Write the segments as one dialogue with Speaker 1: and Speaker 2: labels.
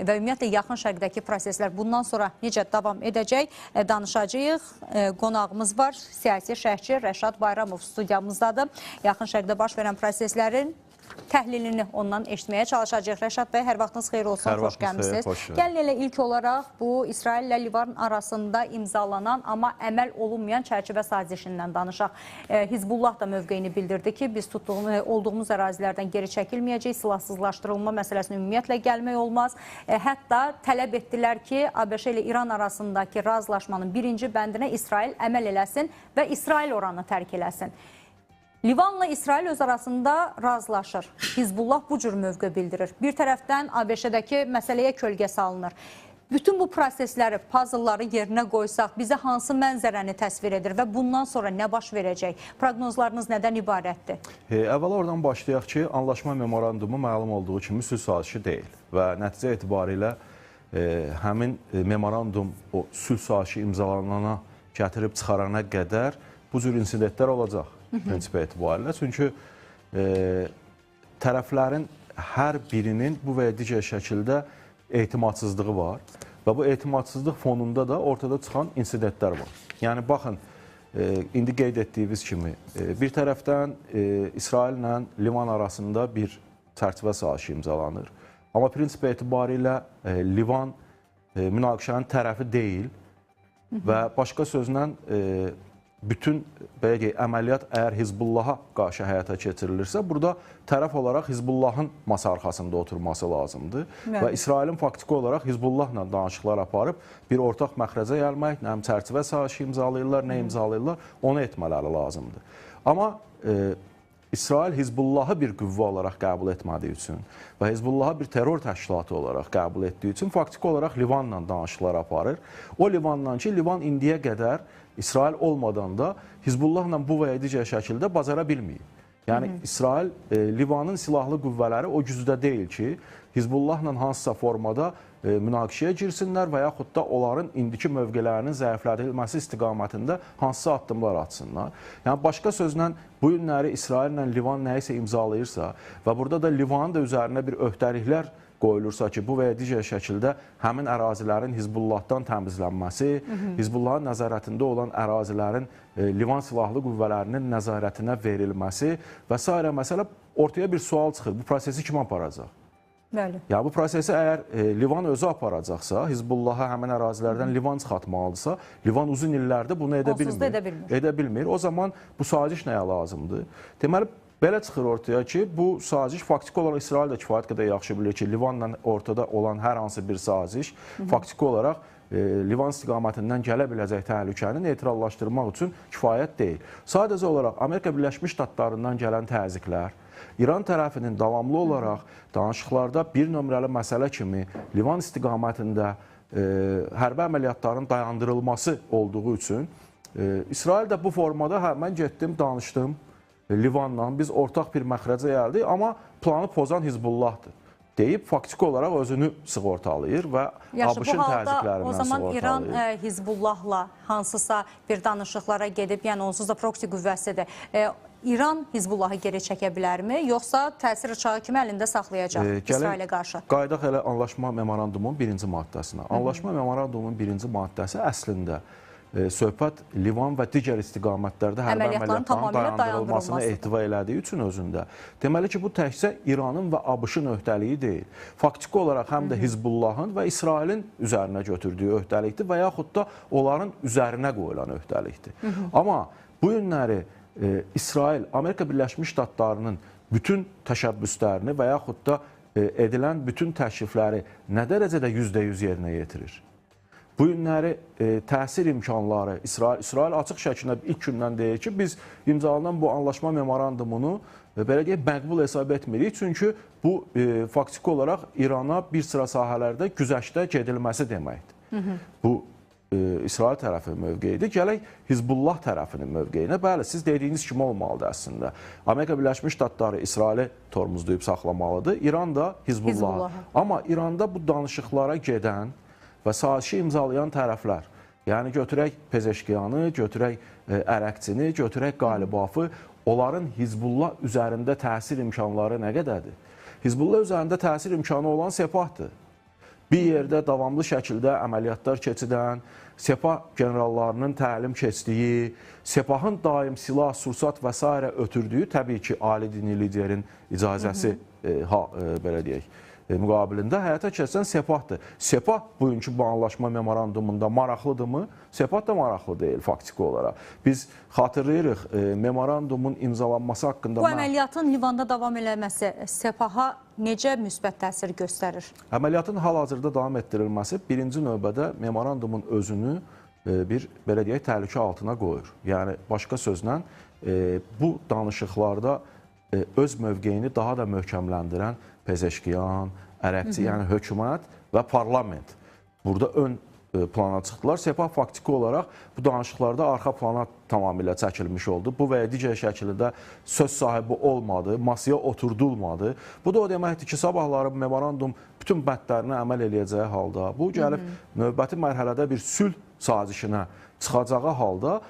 Speaker 1: və ümumiyyətlə yaxın şərqdəki proseslər bundan sonra necə davam edəcək danışacağıq. Qonağımız var, siyasi şərhçi Rəşad Bayramov studiyamızdadır. Yaxın şərqdə baş verən proseslərin təhlilini ondan eşitməyə çalışacaq. Rəşad bəy, hər vaxtınız xeyir olsun, xoş gəlmişsiniz. Gəlin elə ilk olaraq bu İsrail ilə Livan arasında imzalanan, amma əməl olunmayan çərçivə sazişindən danışaq. Hizbullah da mövqeyini bildirdi ki, biz olduğumuz ərazilərdən geri çəkilməyəcək, silahsızlaşdırılma məsələsini ümumiyyətlə gəlmək olmaz. Hətta tələb etdilər ki, ABŞ ilə İran arasındakı razılaşmanın birinci bəndinə İsrail əməl eləsin və İsrail oranı tərk eləsin. Livanla İsrail öz arasında razılaşır. Hizbullah bu cür mövqe bildirir. Bir tərəfdən ABŞ-dəki məsələyə kölgə salınır. Bütün bu prosesləri, puzzle'ları yerinə qoysaq, bizə hansı mənzərəni təsvir edir və bundan sonra nə baş verəcək? Proqnozlarınız nədən ibarətdir?
Speaker 2: Əvvəla oradan başlayaq ki, anlaşma memorandumu məlum olduğu kimi sülh sazişi deyil və nəticə etibarilə həmin memorandum o sülh sazişi imzalanana gətirib çıxarana qədər bu cür insidentlər olacaq. Prinsipə etibarilə. Çünki tərəflərin hər birinin bu və ya digər şəkildə etimadsızlığı var və bu etimadsızlıq fonunda da ortada çıxan insidentlər var. Yəni, baxın, indi qeyd etdiyiniz kimi, bir tərəfdən İsraillə Livan arasında bir çərçivə sazişi imzalanır. Amma prinsipə etibarilə Livan münaqişənin tərəfi deyil və başqa sözlə bütün əməliyyat əgər Hizbullaha qarşı həyata keçirilirsə, burada tərəf olaraq Hizbullahın masa arxasında oturması lazımdır. Və İsrailin faktiki olaraq Hizbullahla danışıqlar aparıb bir ortaq məxrəcə gəlmək, nə çərçivə sazişi imzalayırlar, nə imzalayırlar, onu etmələri lazımdır. Amma İsrail Hizbullahı bir qüvvə olaraq qəbul etmədiyi üçün və Hizbullahı bir terror təşkilatı olaraq qəbul etdiyi üçün faktiki olaraq Livanla danışıqlar aparır. O Livanla ki, Livan indiyə qədər İsrail olmadan da Hizbullahla bu və ya digər şəkildə bacara bilməyib. Yəni, İsrail, Livanın silahlı qüvvələri o gücdə deyil ki, Hizbullahla hansısa formada münaqişəyə girsinlər və yaxud da onların indiki mövqelərinin zəiflədilməsi istiqamətində hansısa addımlar atsınlar. Yəni, başqa sözlə, bu günləri İsraillə Livan nəyisə imzalayırsa və burada da Livanın da üzərinə bir öhdəliklər qoyulursa ki, bu və ya digər şəkildə həmin ərazilərin Hizbullahdan təmizlənməsi, Hizbullahın nəzarətində olan ərazilərin Livan silahlı qüvvələrinin nəzarətinə verilməsi və s. məsələ ortaya bir sual çıxır. Bu prosesi kim aparacaq?
Speaker 1: Bəli.
Speaker 2: Ya, bu prosesi əgər Livan özü aparacaqsa, Hizbullaha həmin ərazilərdən Livan çıxartmalıdırsa, Livan uzun illərdə bunu edə bilmir. O zaman bu saziş nəyə lazımdır? Deməli, belə çıxır ortaya ki, bu saziş faktiki olaraq İsrail də kifayət qədər yaxşı bilir ki, Livanla ortada olan hər hansı bir saziş faktiki olaraq Livan istiqamətindən gələ biləcək təhlükəni neytrallaşdırmaq üçün kifayət deyil. Sadəcə olaraq Amerika Birləşmiş Ştatlarından gələn təzyiqlər, İran tərəfinin davamlı olaraq danışıqlarda bir nömrəli məsələ kimi Livan istiqamətində hərbi əməliyyatların dayandırılması olduğu üçün İsrail də bu formada mən getdim, danışdım Livanla, biz ortaq bir məxrəcə gəldik, amma planı pozan Hizbullahdır deyib faktiki olaraq özünü sığortalayır və ABŞ-ın təzyiqlərindən sığortalayır.
Speaker 1: O zaman İran Hizbullahla hansısa bir danışıqlara gedib, yəni onsuz da proksi qüvvəsidir. İran Hizbullahı geri çəkə bilərmi, yoxsa təsir uçağı kimi əlində saxlayacaq İsrailə qarşı?
Speaker 2: Qaydaq elə anlaşma memorandumunun birinci maddəsinə. Anlaşma memorandumunun birinci maddəsi əslində söhbət Livan və digər istiqamətlərdə hərbi əməliyyatların dayandırılmasına ehtiva elədiyi üçün özündə. Deməli ki, bu təkcə İranın və ABŞ-ın öhdəliyi deyil. Faktiki olaraq həm də Hizbullahın və İsrailin üzərinə götürdüyü öhdəlikdir və yaxud da onların üzərinə qoyulan öhdəlikdir. Amma bu günləri İsrail, Amerika Birləşmiş Ştatlarının bütün təşəbbüslərini və yaxud da edilən bütün təklifləri nə dərəcədə %100 yerinə yetirir? Bu günləri təsir imkanları, İsrail açıq şəkildə ilk gündən deyir ki, biz imzalanan bu anlaşma memorandumunu belə ki, məqbul hesab etmirik. Çünki bu faktiki olaraq İrana bir sıra sahələrdə güzəştə gedilməsi deməkdir. Bu İsrail tərəfinin mövqeyidir. Gələk Hizbullah tərəfinin mövqeyinə. Bəli, siz dediyiniz kimi olmalıdır əslində. Amerika Birləşmiş Ştatları İsraili tormozlayıb saxlamalıdır. İran da Hizbullahı. Amma İranda bu danışıqlara gedən və sazişi imzalayan tərəflər, yəni götürək Pezeşkiyanı, götürək Ərəqçini, götürək Qalibafı, onların Hizbullah üzərində təsir imkanları nə qədərdir? Hizbullah üzərində təsir imkanı olan Sepahdır. bir yerdə davamlı şəkildə əməliyyatlar keçidən, Sepah generallarının təlim keçdiyi, Sepahın daim silah, sursat və s. ötürdüyü təbii ki, ali dini liderin icazəsi belə deyək, müqabilində həyata keçən Sepahdır. Sepah bugünkü bu anlaşma memorandumunda maraqlıdırmı? Sepah da maraqlı deyil faktiki olaraq. Biz xatırlayırıq, memorandumun imzalanması haqqında...
Speaker 1: Bu əməliyyatın Livanda davam eləməsi Sepaha necə müsbət təsir göstərir?
Speaker 2: Əməliyyatın hal-hazırda davam etdirilməsi birinci növbədə memorandumun özünü bir, belə deyək, təhlükə altına qoyur. Yəni, başqa sözlə, bu danışıqlarda öz mövqeyini daha da möhkəmləndirən Pezeşkiyan, Ərəbçi, yəni hökumət və parlament burada ön plana çıxdılar. Sepah faktiki olaraq bu danışıqlarda arxa plana tamamilə çəkilmiş oldu. Bu və ya digər şəkildə söz sahibi olmadı, masaya oturdulmadı. Bu da o deməkdir ki, sabahları memorandum bütün bəndlərinə əməl eləyəcəyi halda, bu gəlib növbəti mərhələdə bir sülh sazişinə çıxacağı halda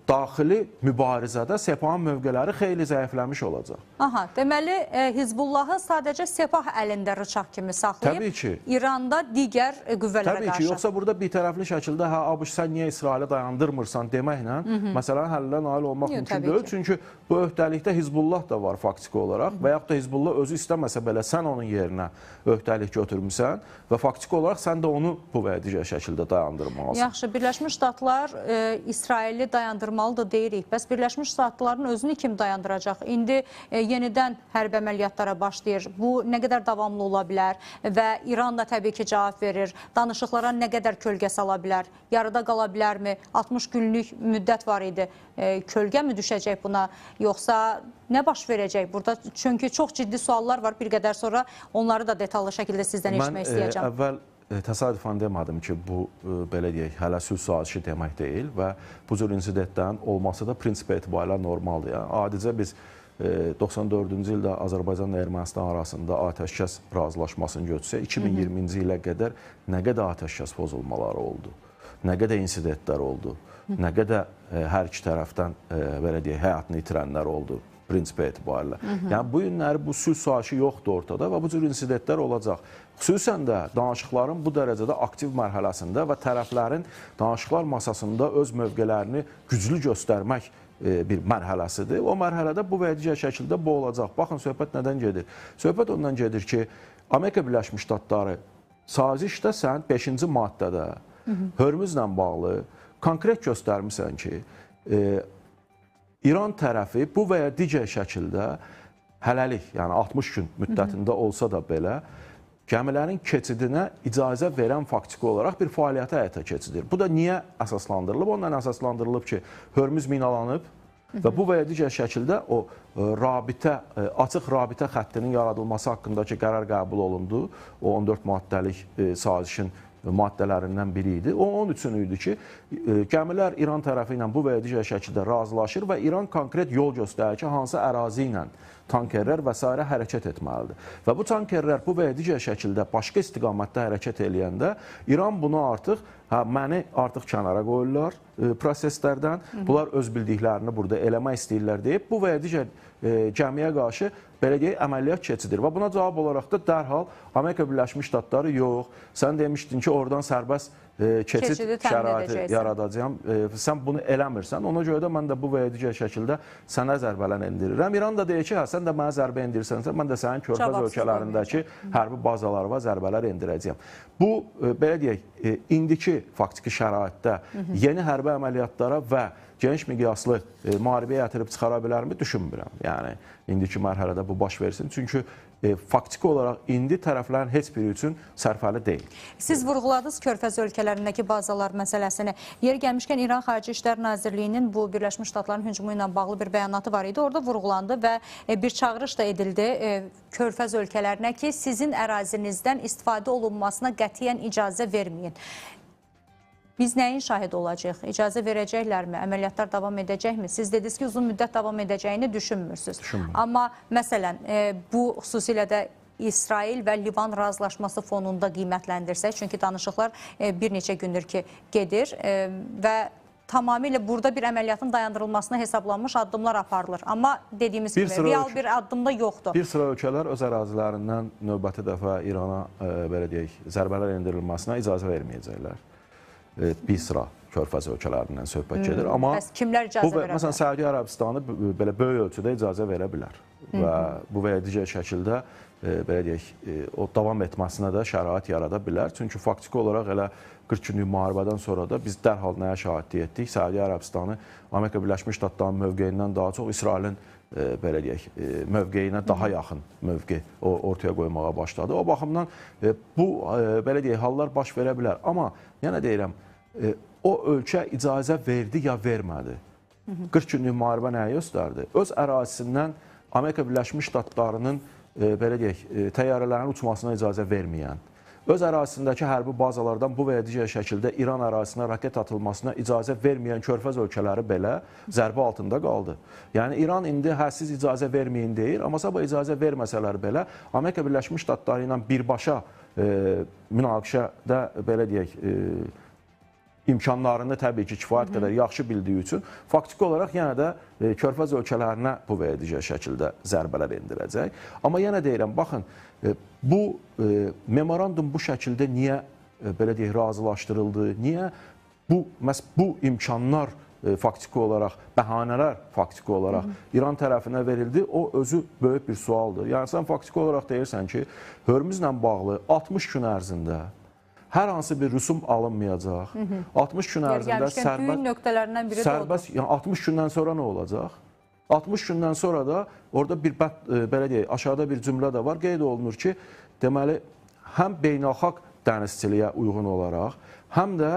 Speaker 2: daxili mübarizədə Sepahın mövqeləri xeyli zəifləmiş olacaq.
Speaker 1: Aha, deməli, Hizbullahı sadəcə Sepah əlində rıçaq kimi saxlayıb, İranda digər qüvvələrə qarşı.
Speaker 2: Təbii ki, yoxsa burada bir tərəfli şəkildə, ABŞ sən niyə İsraili dayandırmırsan deməklə məsələn həllə nail olmaq mümkün deyil. Çünki bu öhdəlikdə Hizbullah da var faktiki olaraq və yaxud da Hizbullah özü istəməsə belə sən onun yerinə öhdəlik götürmüsən və faktiki olaraq sən də onu bu və ya digər şəkildə dayandırmalısan.
Speaker 1: Yaxşı, Birləşmiş Ştatlar İsraili dayandırmalıdır deyirik. Bəs Birləşmiş Ştatların özünü kim dayandıracaq? İndi yenidən hərbi əməliyyatlara başlayır. Bu nə qədər davamlı ola bilər və İran da təbii ki, cavab verir. Danışıqlara nə qədər kölgə sala bilər? Yarıda qala bilərmi? 60 günlük müddət var idi. Kölgə mi düşəcək buna? Yoxsa nə baş verəcək burada? Çünki çox ciddi suallar var. Bir qədər sonra onları da detallı şəkildə sizdən eşitmək istəyəcəm.
Speaker 2: Mən əvvəl təsadüfən demədim ki, bu, belə deyək, hələ sülh sazişi demək deyil və bu cür insidentlərin olması da prinsip etibarilə normaldır. Yəni, adicə biz 94-cü ildə Azərbaycanla Ermənistan arasında atəşkəs razılaşmasını götürsək, 2020-ci ilə qədər nə qədər atəşkəs pozulmaları oldu, nə qədər insidentlər oldu, nə qədər hər iki tərəfdən, belə deyək, həyatını itirənlər oldu prinsip etibarilə. Yəni, bu günləri bu sülh sazişi yoxdur ortada və bu cür insidentlər olacaq. Xüsusən də danışıqların bu dərəcədə aktiv mərhələsində və tərəflərin danışıqlar masasında öz mövqelərini güclü göstərmək bir mərhələsidir. O mərhələdə bu və digər şəkildə bu olacaq. Baxın, söhbət nədən gedir? Söhbət ondan gedir ki, Amerika Birləşmiş Ştatları sazişdə sən 5-ci maddədə Hörmüzlə bağlı konkret göstərmirsən ki, İran tərəfi bu və ya digər şəkildə hələlik, yəni 60 gün müddətində olsa da belə, gəmilərin keçidinə icazə verən faktiki olaraq bir fəaliyyətə həyata keçirir. Bu da niyə əsaslandırılıb? Ondan əsaslandırılıb ki, Hörmüz minalanıb və bu və ya digər şəkildə o açıq rabitə xəttinin yaradılması haqqındakı qərar qəbul olundu. O 14 maddəlik sazişin maddələrindən biri idi. O, onun üçün idi ki, gəmilər İran tərəfi ilə bu və ya digər şəkildə razılaşır və İran konkret yol göstərir ki, hansı ərazi ilə tankerlər və s. hərəkət etməlidir. Və bu tankerlər bu və ya digər şəkildə başqa istiqamətdə hərəkət eləyəndə İran bunu artıq, məni artıq kənara qoyurlar proseslərdən, bunlar öz bildiklərini burada eləmək istəyirlər deyib, bu və ya digər gəmiyə qarşı belə deyək, əməliyyat keçidir. Və buna cavab olaraq da dərhal Amerika Birləşmiş Ştatları yox, sən demişdin ki, oradan sərbəst keçid şəraiti yaradacağım. Sən bunu eləmirsən. Ona görə də mən də bu və ya digər şəkildə sənə zərbələr endirirəm. İran da deyir ki, sən də mənə zərbə endirirsən, mən də sənin körfəz ölkələrindəki hərbi bazalarına zərbələr endirəcəyəm. Bu, belə deyək, indiki faktiki şəraitdə yeni hərbi əməliyyatlara və geniş miqyaslı müharibəyə yatırıb çıxara bilərmi? Düşünmürəm. Yəni, indiki mərhələdə bu baş versin. Çünki faktiki olaraq indi tərəflərin heç biri üçün sərfəli deyil.
Speaker 1: Siz vurğuladınız körfəz ölkələrindəki bazalar məsələsini. Yeri gəlmişkən İran Xarici İşlər Nazirliyinin bu Birləşmiş Ştatların hücumu ilə bağlı bir bəyanatı var idi. Orada vurğulandı və bir çağırış da edildi körfəz ölkələrinə ki, sizin ərazinizdən istifadə olunmasına qətiyyən icazə verməyin. Biz nəyin şahidi olacaq? İcazə verəcəklərmi? Əməliyyatlar davam edəcəkmi? Siz dediniz ki, uzun müddət davam edəcəyini düşünmürsünüz. Amma məsələn, bu xüsusilə də İsrail və Livan razılaşması fonunda qiymətləndirsək, çünki danışıqlar bir neçə gündür ki, gedir və tamamilə burada bir əməliyyatın dayandırılmasına hesablanmış addımlar aparılır. Amma dediyimiz kimi real bir addım da yoxdur.
Speaker 2: Bir sıra ölkələr öz ərazilərindən növbəti dəfə İrana belə deyək, zərbələr endirilməsinə icazə verməyəcəklər. Bir sıra körfəz ölkələrindən söhbət gedir. Amma
Speaker 1: bəs kimlər icazə verə bilər?
Speaker 2: Məsələn, Səudiyyə Ərəbistanı belə böyük ölçüdə icazə verə bilər. Və bu və ya digər şəkildə belə deyək, o davam etməsinə də şərait yarada bilər. Çünki faktiki olaraq elə 40 günlük müharibədən sonra da biz dərhal nəyə şahidlik etdik? Səudiyyə Ərəbistanı Amerika Birləşmiş Ştatlarının mövqeyindən daha çox İsrailin belə deyək, mövqeyinə daha yaxın mövqe ortaya qoymağa başladı. O baxımdan bu belə deyək, hallar baş verə bilər. Amma yenə deyirəm, o ölkə icazə verdi ya vermədi? 40 günlük müharibə nəyə göstərdi? Öz ərazisindən Amerika Birləşmiş Ştatlarının belə deyək, təyyarələrin uçmasına icazə verməyən, öz ərazisindəki hərbi bazalardan bu və ya digər şəkildə İran ərazisinə raket atılmasına icazə verməyən körfəz ölkələri belə zərbə altında qaldı. Yəni İran indi hədsiz icazə verməyin deyir, amma sabah icazə verməsələr belə Amerika Birləşmiş Ştatları ilə birbaşa münaqişədə belə deyək, imkanlarını təbii ki, kifayət qədər yaxşı bildiyi üçün faktiki olaraq yenə də körfəz ölkələrinə bu və ya digər şəkildə zərbələr endirəcək. Amma yenə deyirəm, baxın, bu memorandum bu şəkildə niyə belə deyək, razılaşdırıldı? Niyə bu imkanlar faktiki olaraq, bəhanələr faktiki olaraq İran tərəfinə verildi? O özü böyük bir sualdır. Yəni sən faktiki olaraq deyirsən ki, Hörmüzlə bağlı 60 gün ərzində hər hansı bir rüsum alınmayacaq. 60 gün ərzində sərbəst, yəni 60 gündən sonra nə olacaq? 60 gündən sonra da orada bir belə deyək, aşağıda bir cümlə də var. Qeyd olunur ki, deməli həm beynəlxalq dənizçiliyə uyğun olaraq, həm də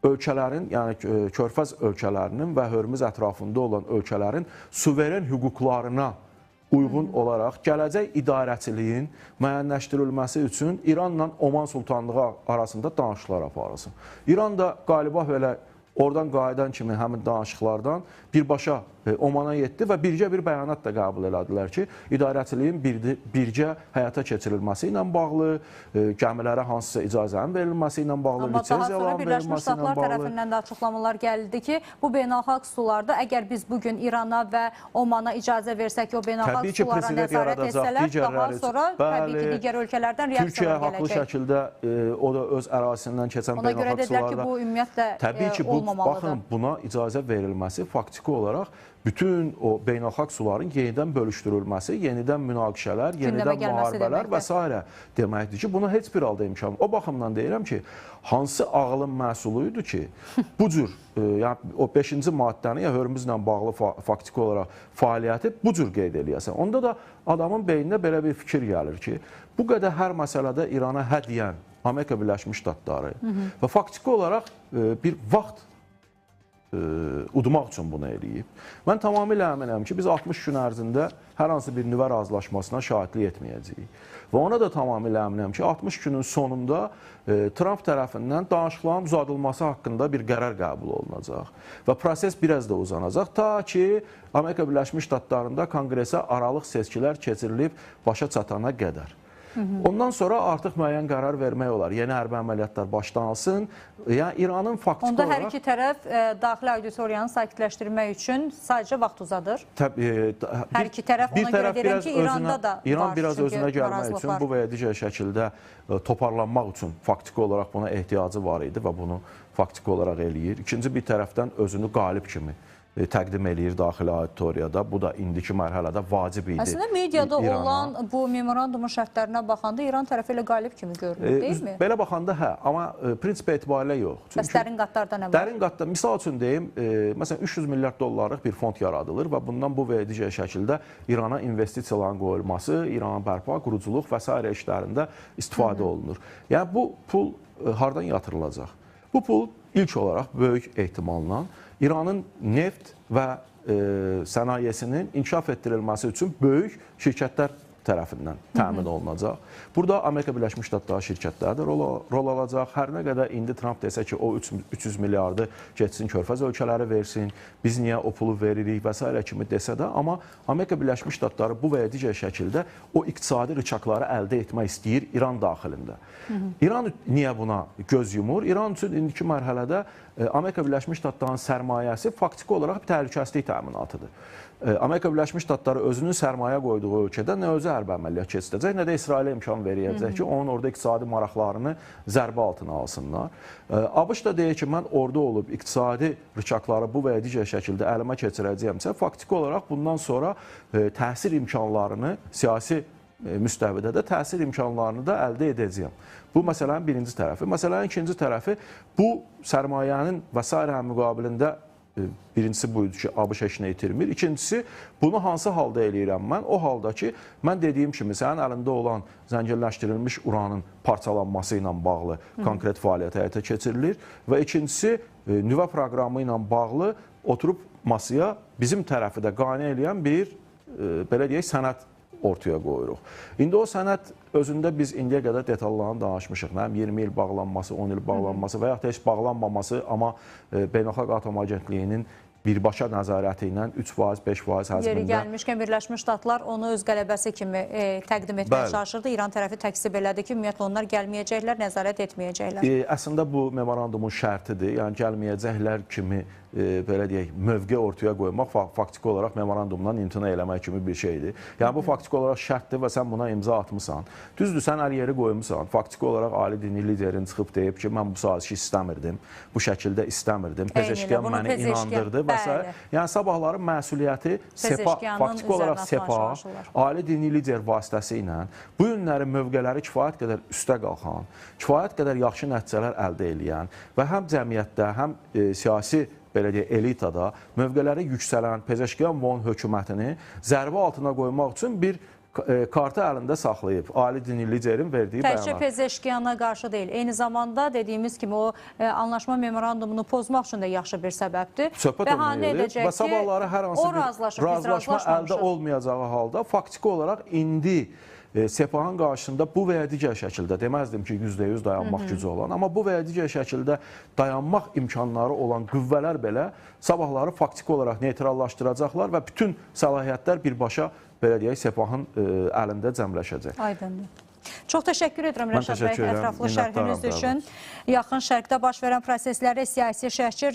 Speaker 2: ölkələrin, yəni körfəz ölkələrinin və Hörmüz ətrafında olan ölkələrin suveren hüquqlarına uyğun olaraq gələcək idarəçiliyin müəyyənləşdirilməsi üçün İranla Oman Sultanlığı arasında danışıqlar aparılsın. İran da qaliba belə oradan qayıdan kimi həmin danışıqlardan birbaşa Omana yetdi və bircə bir bəyanat da qəbul elədilər ki, idarəçiliyin bircə həyata keçirilməsi ilə bağlı, gəmilərə hansısa icazənin verilməsi ilə bağlı, lisenziyaların verilməsi ilə bağlı.
Speaker 1: Amma daha sonra Birləşmiş Ştatlar tərəfindən də açıqlamalar gəldi ki, bu beynəlxalq sularda əgər biz bugün İrana və Omana icazə versək, o beynəlxalq sulara nəzarət etsələr, daha sonra təbii ki, digər ölkələrdən reaksiyalar gələcək.
Speaker 2: Türkiyə haqlı şəkildə o da öz ərazisindən keçən beynəlxalq sularda.
Speaker 1: Ona görə dedilər ki, bu ümumiyyətlə olmamalıdır.
Speaker 2: Baxın, buna icazə verilməsi faktiki olaraq bütün o beynəlxalq suların yenidən bölüşdürülməsi, yenidən münaqişələr, yenidən müharibələr və s. deməkdir ki, buna heç bir halda imkan. O baxımdan deyirəm ki, hansı ağılın məhsulu idi ki, bu cür, yəni o 5-ci maddəni, ya Hörmüzlə bağlı faktiki olaraq fəaliyyəti bu cür qeyd eləyəsən. Onda da adamın beyninə belə bir fikir gəlir ki, bu qədər hər məsələdə İrana hə deyən Amerika Birləşmiş Ştatları və faktiki olaraq bir vaxt udmaq üçün bunu eləyib. Mən tamamilə əminəm ki, biz 60 gün ərzində hər hansı bir nüvə razılaşmasına şahidlik etməyəcəyik. Və ona da tamamilə əminəm ki, 60 günün sonunda Trump tərəfindən danışıqların uzadılması haqqında bir qərar qəbul olunacaq. Və proses biraz da uzanacaq, ta ki, Amerika Birləşmiş Ştatlarında konqresə aralıq seçkilər keçirilib başa çatana qədər. Ondan sonra artıq müəyyən qərar vermək olar. Yeni hərbi əməliyyatlar başlanılsın. Yəni İranın faktiki
Speaker 1: onda
Speaker 2: olaraq...
Speaker 1: hər iki tərəf daxili auditoriyanı sakitləşdirmək üçün sadəcə vaxt uzadır. Hər iki tərəf ona görə deyirəm ki, İranda da var.
Speaker 2: İran biraz özünə gəlmək üçün, bu və ya digər şəkildə toparlanmaq üçün faktiki olaraq buna ehtiyacı var idi və bunu faktiki olaraq eləyir. İkinci bir tərəfdən özünü qalib kimi təqdim eləyir daxili auditoriyada. Bu da indiki mərhələdə vacib idi.
Speaker 1: Əslində, mediada olan bu memorandumun şərtlərinə baxanda İran tərəfi ilə qalib kimi görünür, deyilmi?
Speaker 2: Belə baxanda hə, amma prinsip etibarilə yox.
Speaker 1: Bəs dərin qatlarda nə var?
Speaker 2: Dərin qatda, misal üçün deyim, məsələn, 300 milyard dollarlıq bir fond yaradılır və bundan bu və ya digər şəkildə İrana investisiyaların qoyulması, İrana bərpa, quruculuq və s. işlərində istifadə olunur. Yəni, bu pul hardan yatırılacaq? Bu pul ilk olaraq böyük ehtimalla İranın neft və sənayesinin inkişaf etdirilməsi üçün böyük şirkətlər tərəfindən təmin olunacaq. Burada Amerika Birləşmiş Ştatları şirkətləri də rol alacaq. Hər nə qədər indi Trump desə ki, o 300 milyardı getsin körfəz ölkələri versin, biz niyə o pulu veririk və s. kimi desə də, amma Amerika Birləşmiş Ştatları bu və ya digər şəkildə o iqtisadi rıçaqları əldə etmək istəyir İran daxilində. İran niyə buna göz yumur? İran üçün indiki mərhələdə Amerika Birləşmiş Ştatlarının sərmayəsi faktiki olaraq bir təhlükəsizlik təminatıdır. Amerika Birləşmiş Ştatları özünün sərmayə qoyduğu ölkədə nə özü hərbi əməliyyat keçirəcək, nə də İsrailə imkan verəcək ki, onun orada iqtisadi maraqlarını zərbə altına alsınlar. ABŞ da deyir ki, mən orada olub iqtisadi rıçaqları bu və ya digər şəkildə əlimə keçirəcəyəmsə, faktiki olaraq bundan sonra təsir imkanlarını, siyasi müstəvidə də təsir imkanlarını da əldə edəcəyəm. Bu məsələnin birinci tərəfi. Məsələnin ikinci tərəfi, bu sərmayənin və s. müqabilində birincisi buydu ki, ABŞ heç nə itirmir. İkincisi, bunu hansı halda eləyirəm mən? O halda ki, mən dediyim kimi, sənin əlində olan zənginləşdirilmiş uranın parçalanması ilə bağlı konkret fəaliyyət həyata keçirilir və ikincisi, nüvə proqramı ilə bağlı oturub masaya bizim tərəfi də qane eləyən bir, belə deyək, sənəd ortaya qoyuruq. İndi o sənəd özündə biz indiyə qədər detallarını danışmışıq. Mənim 20 il bağlanması, 10 il bağlanması və yaxud da heç bağlanmaması, amma Beynəlxalq Atom Agentliyinin birbaşa nəzarəti ilə 3%, 5% həzmində.
Speaker 1: Yeri gəlmişkən Birləşmiş Ştatlar onu öz qələbəsi kimi təqdim etməyə çalışırdı. İran tərəfi təksib elədi ki, ümumiyyətlə onlar gəlməyəcəklər, nəzarət etməyəcəklər.
Speaker 2: Əslində bu memorandumun şərtidir. Yəni gəlməyəcəklər kimi belə deyək, mövqe ortaya qoymaq faktiki olaraq memorandumdan imtina eləmək kimi bir şeydir. Yəni bu faktiki olaraq şərtdir və sən buna imza atmısan. Düzdür, sən əl yeri qoymusan. Faktiki olaraq ali dini liderin çıxıb deyib ki, mən bu sazişi istəmirdim, bu şəkildə istəmirdim. Pezeşkiyan məni inandırdı və s. Yəni sabahların məsuliyyəti faktiki olaraq SEPA, ali dini lider vasitəsilə bu günləri mövqeləri kifayət qədər üstə qalxan, kifayət qədər yaxşı nəticələr əldə eləyən və həm cəmiyyətdə, həm siyasi belə deyək, elitada mövqeləri yüksələn Pezeşkiyan von hökumətini zərbə altına qoymaq üçün bir kartı əlində saxlayıb. Ali dini liderin verdiyi bəyanat.
Speaker 1: Təkcə Pezeşkiyana qarşı deyil. Eyni zamanda dediyimiz kimi o anlaşma memorandumunu pozmaq üçün də yaxşı bir səbəbdir.
Speaker 2: Söhbət olmayacaq və sabahları hər hansı bir razılaşma əldə olmayacağı halda faktiki olaraq indi SEPA-nın qarşısında bu və ya digər şəkildə, deməzdim ki, %100 dayanmaq gücü olan, amma bu və ya digər şəkildə dayanmaq imkanları olan qüvvələr belə sabahları faktiki olaraq neytrallaşdıracaqlar və bütün səlahiyyətlər birbaşa, belə deyək, SEPA-nın əlində cəmləşəcək.
Speaker 1: Aydındır. Çox təşəkkür edirəm Rəşad bəy, ətraflı şərhiniz üçün. Yaxın Şərqdə baş verən prosesləri siyasi şərhçi